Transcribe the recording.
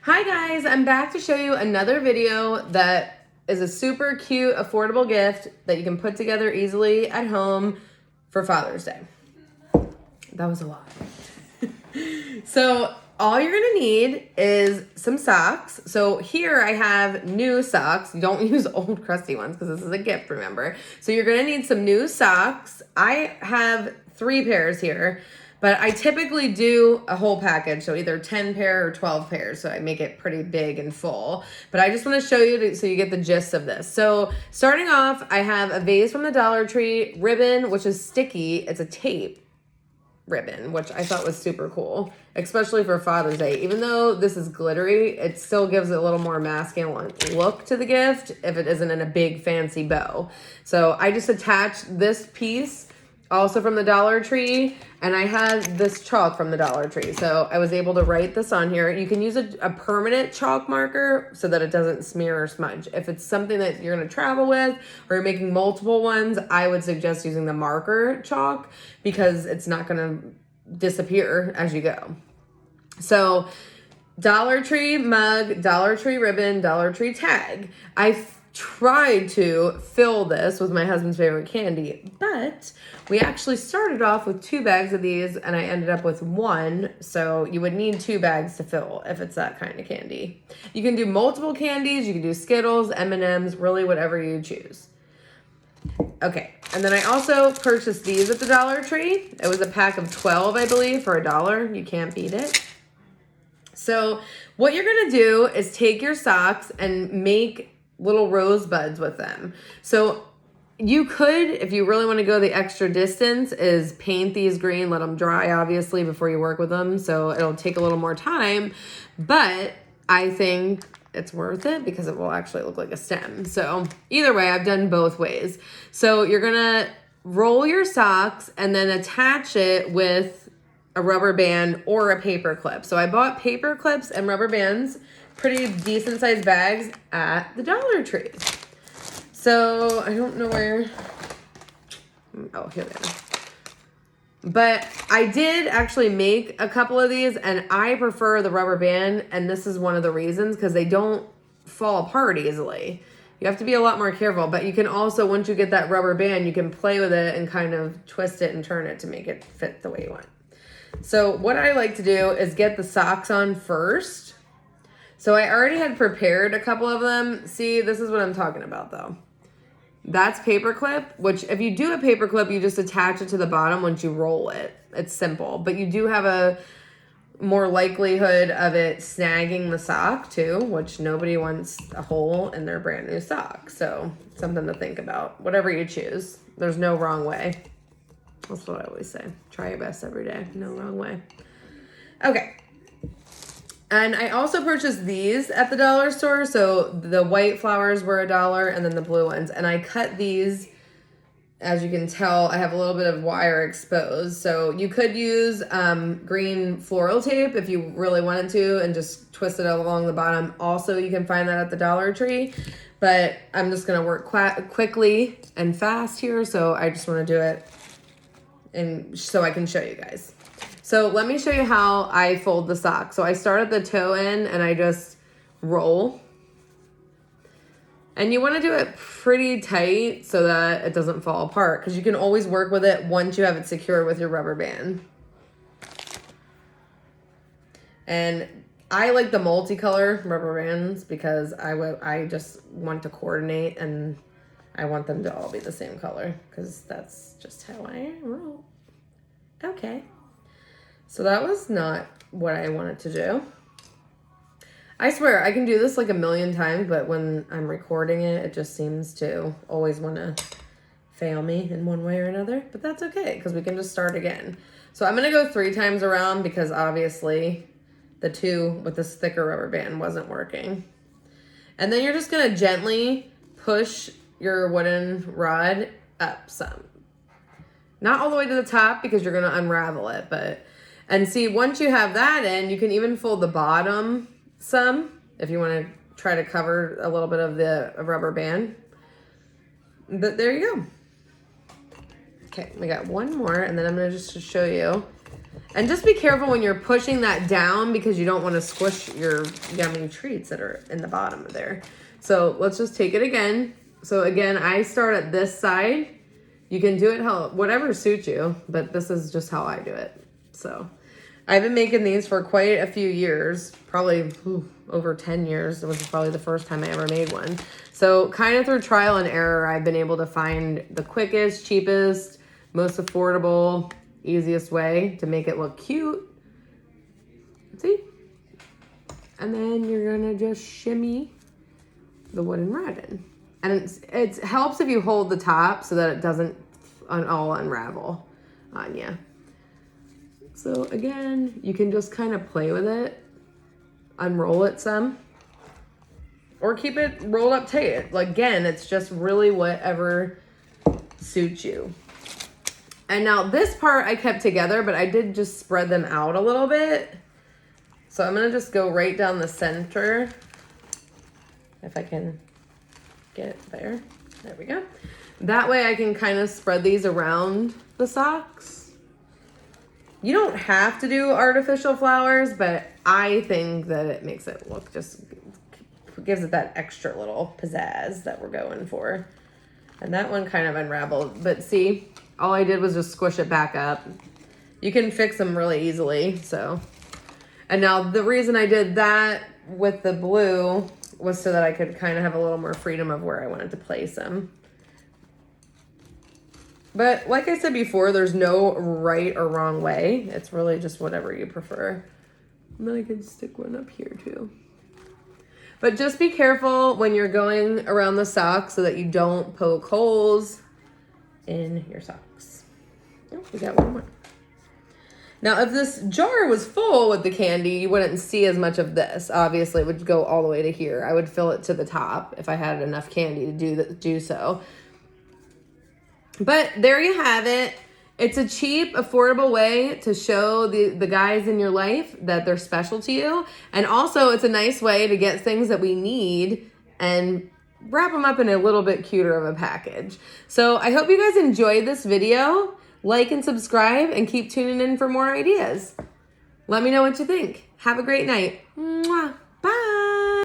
Hi guys, I'm back to show you another video that is a super cute, affordable gift that you can put together easily at home for Father's Day. That was a lot. So all you're gonna need is some socks. So here I have new socks. You don't use old crusty ones because this is a gift, remember? So you're gonna need some new socks. I have 3 pairs here. But I typically do a whole package, so either 10 pair or 12 pairs, so I make it pretty big and full. But I just want to show you so you get the gist of this. So starting off, I have a vase from the Dollar Tree, ribbon, which is sticky. It's a tape ribbon, which I thought was super cool, especially for Father's Day. Even though this is glittery, it still gives a little more masculine look to the gift if it isn't in a big fancy bow. So I just attached this piece also from the Dollar Tree, and I had this chalk from the Dollar Tree, so I was able to write this on here. You can use a permanent chalk marker so that it doesn't smear or smudge. If it's something that you're going to travel with or you're making multiple ones, I would suggest using the marker chalk because it's not going to disappear as you go. So Dollar Tree mug, Dollar Tree ribbon, Dollar Tree tag. I tried to fill this with my husband's favorite candy, but we actually started off with 2 bags of these and I ended up with 1. So you would need 2 bags to fill if it's that kind of candy. You can do multiple candies. You can do Skittles, M&Ms, really whatever you choose. Okay. And then I also purchased these at the Dollar Tree. It was a pack of 12, I believe, for $1. You can't beat it. So what you're going to do is take your socks and make little rosebuds with them. So you could, if you really want to go the extra distance, is paint these green, let them dry obviously before you work with them. So it'll take a little more time, but I think it's worth it because it will actually look like a stem. So either way, I've done both ways. So you're going to roll your socks and then attach it with a rubber band or a paper clip. So I bought paper clips and rubber bands, pretty decent sized bags at the Dollar Tree. So I don't know where, oh, here they are. But I did actually make a couple of these and I prefer the rubber band, and this is one of the reasons because they don't fall apart easily. You have to be a lot more careful, but you can also, once you get that rubber band, you can play with it and kind of twist it and turn it to make it fit the way you want. So what I like to do is get the socks on first. So I already had prepared a couple of them. See, this is what I'm talking about though. That's paper clip, which if you do a paper clip, you just attach it to the bottom once you roll it. It's simple, but you do have a more likelihood of it snagging the sock too, which nobody wants a hole in their brand new sock. So something to think about, whatever you choose. There's no wrong way. That's what I always say. Try your best every day. No wrong way. Okay. And I also purchased these at the dollar store. So the white flowers were $1 and then the blue ones. And I cut these, as you can tell, I have a little bit of wire exposed. So you could use green floral tape if you really wanted to and just twist it along the bottom. Also, you can find that at the Dollar Tree. But I'm just going to work quickly and fast here. So I just want to do it and so I can show you guys. So let me show you how I fold the sock. So I start at the toe end and I just roll. And you want to do it pretty tight so that it doesn't fall apart, because you can always work with it once you have it secured with your rubber band. And I like the multicolor rubber bands because I just want to coordinate and I want them to all be the same color because that's just how I roll. Okay. So that was not what I wanted to do. I swear, I can do this like a million times, but when I'm recording it, it just seems to always want to fail me in one way or another. But that's okay, because we can just start again. So I'm going to go 3 times around because obviously the 2 with this thicker rubber band wasn't working. And then you're just going to gently push your wooden rod up some. Not all the way to the top because you're going to unravel it, but... And see, once you have that in, you can even fold the bottom some if you want to try to cover a little bit of the rubber band. But there you go. Okay, we got one more, and then I'm going to just show you. And just be careful when you're pushing that down because you don't want to squish your yummy treats that are in the bottom of there. So let's just take it again. So again, I start at this side. You can do it whatever suits you, but this is just how I do it. So I've been making these for quite a few years, probably over 10 years. It was probably the first time I ever made one. So kind of through trial and error, I've been able to find the quickest, cheapest, most affordable, easiest way to make it look cute. See? And then you're gonna just shimmy the wooden rod in. And it helps if you hold the top so that it doesn't all unravel on you. So again, you can just kind of play with it, unroll it some, or keep it rolled up tight. Like, again, it's just really whatever suits you. And now this part I kept together, but I did just spread them out a little bit. So I'm gonna just go right down the center. If I can get it there. There we go. That way I can kind of spread these around the socks. You don't have to do artificial flowers, but I think that it makes it look, just gives it that extra little pizzazz that we're going for. And that one kind of unraveled, but see, all I did was just squish it back up. You can fix them really easily, so. And now the reason I did that with the blue was so that I could kind of have a little more freedom of where I wanted to place them. But like I said before, there's no right or wrong way. It's really just whatever you prefer. And then I can stick one up here too. But just be careful when you're going around the socks so that you don't poke holes in your socks. Oh, we got one more. Now, if this jar was full with the candy, you wouldn't see as much of this. Obviously, it would go all the way to here. I would fill it to the top if I had enough candy to do so. But there you have it. It's a cheap, affordable way to show the guys in your life that they're special to you. And also, it's a nice way to get things that we need and wrap them up in a little bit cuter of a package. So I hope you guys enjoyed this video. Like and subscribe and keep tuning in for more ideas. Let me know what you think. Have a great night. Mwah. Bye.